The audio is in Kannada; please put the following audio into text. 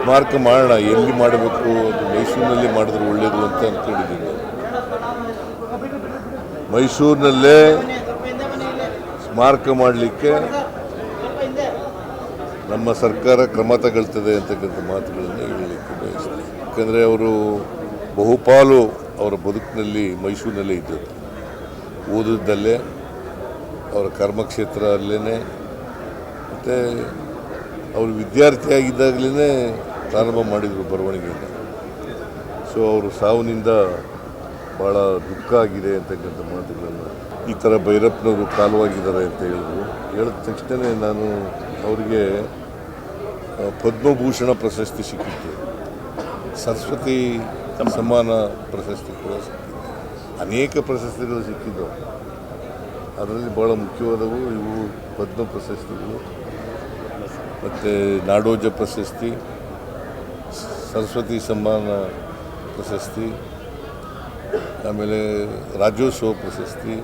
ಸ್ಮಾರಕ ಮಾಡೋಣ, ಎಲ್ಲಿ ಮಾಡಬೇಕು ಅದು ಮೈಸೂರಿನಲ್ಲಿ ಮಾಡಿದ್ರೆ ಒಳ್ಳೆಯದು ಅಂತ ಅಂದ್ಕೊಂಡಿದ್ದೀನಿ. ಮೈಸೂರಿನಲ್ಲೇ ಸ್ಮಾರಕ ಮಾಡಲಿಕ್ಕೆ ನಮ್ಮ ಸರ್ಕಾರ ಕ್ರಮ ತಗೊಳ್ತದೆ ಅಂತಕ್ಕಂಥ ಮಾತುಗಳನ್ನು ಹೇಳಲಿಕ್ಕೆ ಬಯಸ್ತೀನಿ. ಯಾಕಂದರೆ ಅವರು ಬಹುಪಾಲು ಅವರ ಬದುಕಿನಲ್ಲಿ ಮೈಸೂರಿನಲ್ಲೇ ಇದ್ದದ್ದು, ಓದಿದ್ದಲ್ಲೇ, ಅವರ ಕರ್ಮಕ್ಷೇತ್ರ ಅಲ್ಲೇ, ಮತ್ತು ಅವರು ವಿದ್ಯಾರ್ಥಿಯಾಗಿದ್ದಾಗಲೇ ಪ್ರಾರಂಭ ಮಾಡಿದರು ಬರವಣಿಗೆಯನ್ನು. ಸೊ ಅವರು ಸಾವಿನಿಂದ ಭಾಳ ದುಃಖ ಆಗಿದೆ ಅಂತಕ್ಕಂಥ ಮಾತುಗಳನ್ನು, ಈ ಥರ ಭೈರಪ್ಪನವರು ಕಾಲವಾಗಿದ್ದಾರೆ ಅಂತ ಹೇಳಿದ್ರು. ಹೇಳಿದ ತಕ್ಷಣ ನಾನು ಅವರಿಗೆ ಪದ್ಮಭೂಷಣ ಪ್ರಶಸ್ತಿ ಸಿಕ್ಕಿತ್ತು, ಸರಸ್ವತಿ ಸಮ್ಮಾನ ಪ್ರಶಸ್ತಿ ಕೂಡ ಸಿಕ್ಕಿತ್ತು, ಅನೇಕ ಪ್ರಶಸ್ತಿಗಳು ಸಿಕ್ಕಿದ್ದವು. ಅದರಲ್ಲಿ ಭಾಳ ಮುಖ್ಯವಾದವು ಇವು ಪದ್ಮ ಪ್ರಶಸ್ತಿಗಳು, ಮತ್ತು ನಾಡೋಜ ಪ್ರಶಸ್ತಿ, ಸರಸ್ವತಿ ಸಮ್ಮಾನ ಪ್ರಶಸ್ತಿ, ಆಮೇಲೆ ರಾಜ್ಯೋತ್ಸವ ಪ್ರಶಸ್ತಿ.